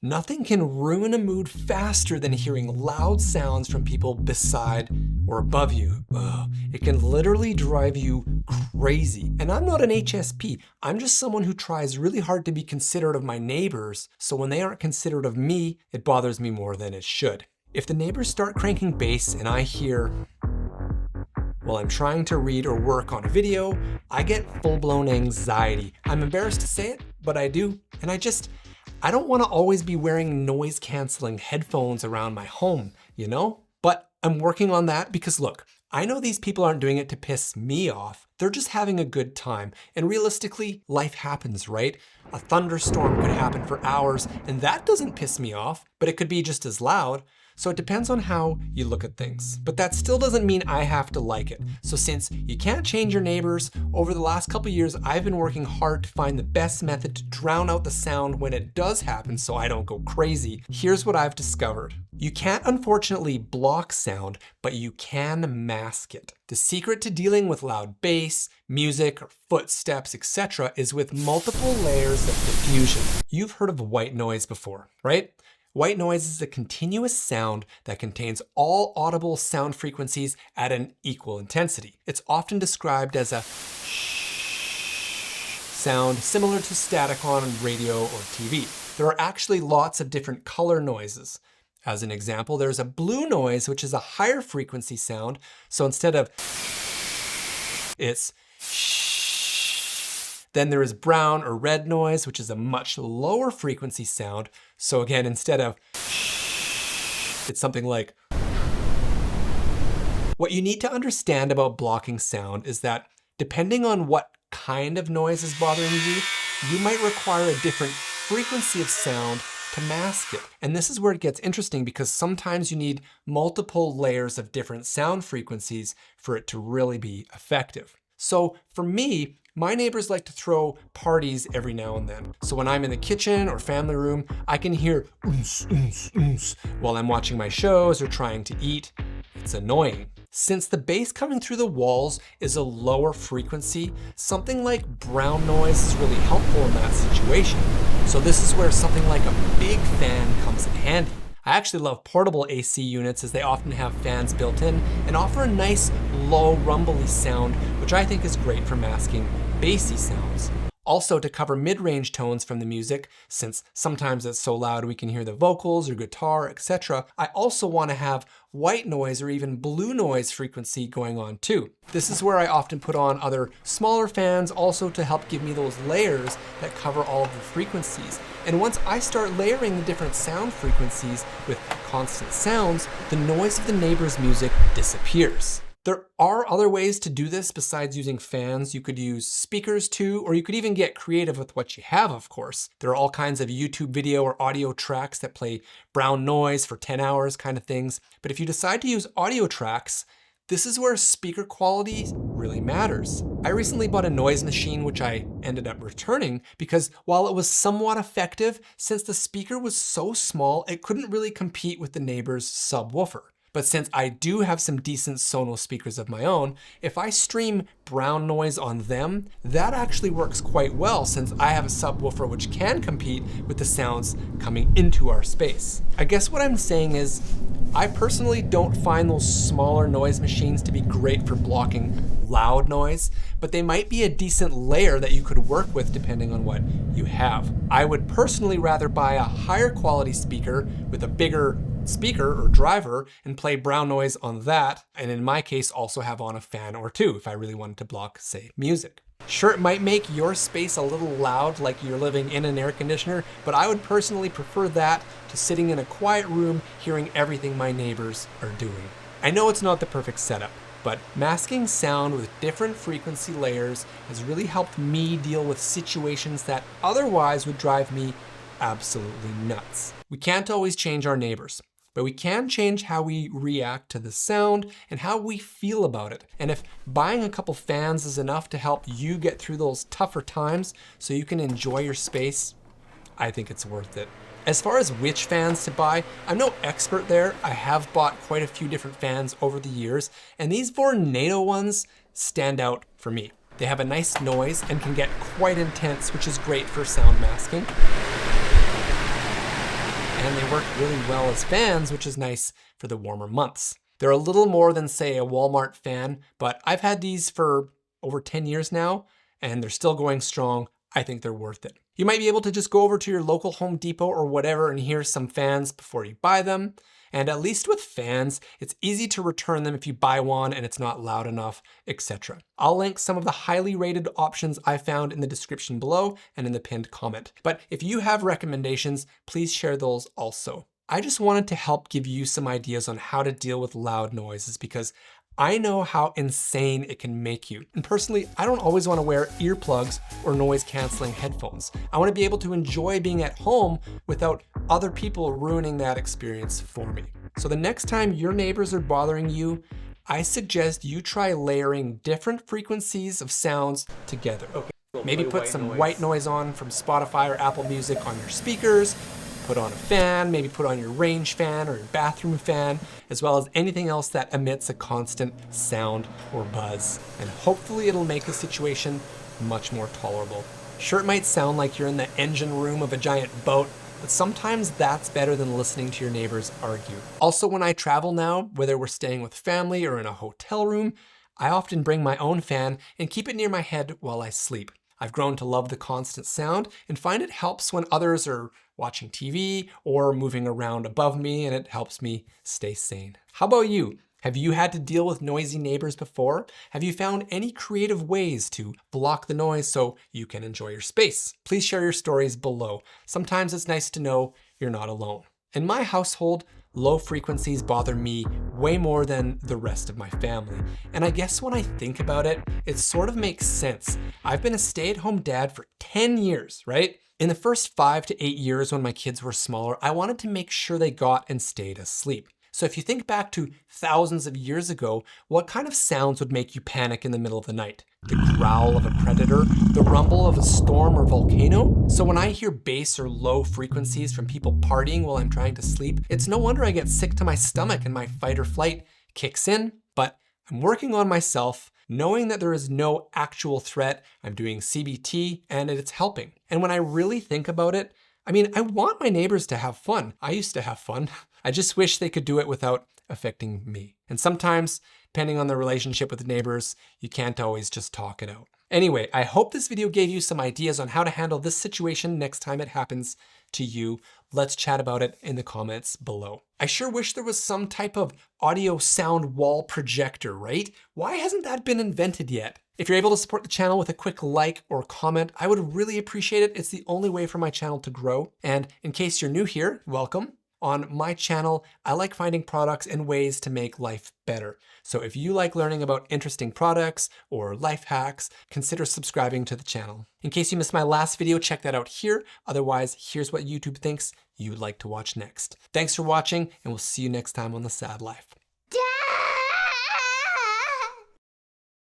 Nothing can ruin a mood faster than hearing loud sounds from people beside or above you. Ugh, it can literally drive you crazy. And I'm not an HSP. I'm just someone who tries really hard to be considerate of my neighbors, so when they aren't considerate of me, it bothers me more than it should. If the neighbors start cranking bass and I hear while I'm trying to read or work on a video, I get full-blown anxiety. I'm embarrassed to say it, but I do. And I don't want to always be wearing noise-canceling headphones around my home, you know? But I'm working on that because look, I know these people aren't doing it to piss me off. They're just having a good time. And realistically, life happens, right? A thunderstorm could happen for hours, and that doesn't piss me off, but it could be just as loud. So it depends on how you look at things. But that still doesn't mean I have to like it. So since you can't change your neighbors, over the last couple years, I've been working hard to find the best method to drown out the sound when it does happen so I don't go crazy. Here's what I've discovered. You can't unfortunately block sound, but you can mask it. The secret to dealing with loud bass, music, or footsteps, etc. is with multiple layers of diffusion. You've heard of white noise before, right? White noise is a continuous sound that contains all audible sound frequencies at an equal intensity. It's often described as a sound similar to static on radio or TV. There are actually lots of different color noises. As an example, there's a blue noise, which is a higher frequency sound. So instead of it's then there is brown or red noise, which is a much lower frequency sound. So again, instead of it's something like. What you need to understand about blocking sound is that depending on what kind of noise is bothering you, you might require a different frequency of sound to mask it. And this is where it gets interesting because sometimes you need multiple layers of different sound frequencies for it to really be effective. So for me, my neighbors like to throw parties every now and then. So when I'm in the kitchen or family room, I can hear oons, oons, oons while I'm watching my shows or trying to eat. It's annoying. Since the bass coming through the walls is a lower frequency, something like brown noise is really helpful in that situation. So this is where something like a big fan comes in handy. I actually love portable AC units as they often have fans built in and offer a nice low rumbly sound, which I think is great for masking bassy sounds. Also to cover mid-range tones from the music, since sometimes it's so loud we can hear the vocals or guitar, etc. I also want to have white noise or even blue noise frequency going on too. This is where I often put on other smaller fans also to help give me those layers that cover all of the frequencies. And once I start layering the different sound frequencies with constant sounds, the noise of the neighbor's music disappears. There are other ways to do this besides using fans. You could use speakers too, or you could even get creative with what you have, of course. There are all kinds of YouTube video or audio tracks that play brown noise for 10 hours kind of things. But if you decide to use audio tracks, this is where speaker quality really matters. I recently bought a noise machine, which I ended up returning because while it was somewhat effective, since the speaker was so small, it couldn't really compete with the neighbor's subwoofer. But since I do have some decent Sonos speakers of my own, if I stream brown noise on them, that actually works quite well since I have a subwoofer which can compete with the sounds coming into our space. I guess what I'm saying is, I personally don't find those smaller noise machines to be great for blocking loud noise, but they might be a decent layer that you could work with depending on what you have. I would personally rather buy a higher quality speaker with a bigger speaker or driver and play brown noise on that, and in my case also have on a fan or two if I really wanted to block, say, music. Sure, it might make your space a little loud like you're living in an air conditioner, but I would personally prefer that to sitting in a quiet room hearing everything my neighbors are doing. I know it's not the perfect setup, but masking sound with different frequency layers has really helped me deal with situations that otherwise would drive me absolutely nuts. We can't always change our neighbors, but we can change how we react to the sound and how we feel about it. And if buying a couple fans is enough to help you get through those tougher times so you can enjoy your space, I think it's worth it. As far as which fans to buy, I'm no expert there. I have bought quite a few different fans over the years, and these Vornado ones stand out for me. They have a nice noise and can get quite intense, which is great for sound masking. and they work really well as fans, which is nice for the warmer months. They're a little more than, say, a Walmart fan, but I've had these for over 10 years now, and they're still going strong. I think they're worth it. You might be able to just go over to your local Home Depot or whatever and hear some fans before you buy them. And at least with fans, it's easy to return them if you buy one and it's not loud enough, etc. I'll link some of the highly rated options I found in the description below and in the pinned comment. But if you have recommendations, please share those also. I just wanted to help give you some ideas on how to deal with loud noises because I know how insane it can make you. And personally, I don't always want to wear earplugs or noise canceling headphones. I want to be able to enjoy being at home without other people ruining that experience for me. So the next time your neighbors are bothering you, I suggest you try layering different frequencies of sounds together. Okay, maybe put some white noise on from Spotify or Apple Music on your speakers. Put on a fan, maybe put on your range fan or your bathroom fan, as well as anything else that emits a constant sound or buzz. And hopefully it'll make the situation much more tolerable. Sure, it might sound like you're in the engine room of a giant boat, but sometimes that's better than listening to your neighbors argue. Also, when I travel now, whether we're staying with family or in a hotel room, I often bring my own fan and keep it near my head while I sleep. I've grown to love the constant sound and find it helps when others are watching TV or moving around above me, and it helps me stay sane. How about you? Have you had to deal with noisy neighbors before? Have you found any creative ways to block the noise so you can enjoy your space? Please share your stories below. Sometimes it's nice to know you're not alone. In my household, low frequencies bother me way more than the rest of my family. And I guess when I think about it, it sort of makes sense. I've been a stay-at-home dad for 10 years, right? In the first 5 to 8 years when my kids were smaller, I wanted to make sure they got and stayed asleep. So if you think back to thousands of years ago, what kind of sounds would make you panic in the middle of the night? The growl of a predator, the rumble of a storm or volcano? So when I hear bass or low frequencies from people partying while I'm trying to sleep, it's no wonder I get sick to my stomach and my fight or flight kicks in. But I'm working on myself, knowing that there is no actual threat. I'm doing CBT and it's helping. And when I really think about it, I mean, I want my neighbors to have fun. I used to have fun. I just wish they could do it without affecting me. And sometimes, depending on the relationship with the neighbors, you can't always just talk it out. Anyway, I hope this video gave you some ideas on how to handle this situation next time it happens to you. Let's chat about it in the comments below. I sure wish there was some type of audio sound wall projector, right? Why hasn't that been invented yet? If you're able to support the channel with a quick like or comment, I would really appreciate it. It's the only way for my channel to grow. And in case you're new here, welcome. On my channel, I like finding products and ways to make life better. So if you like learning about interesting products or life hacks, consider subscribing to the channel. In case you missed my last video, check that out here. Otherwise, here's what YouTube thinks you'd like to watch next. Thanks for watching, and we'll see you next time on The Sad Life.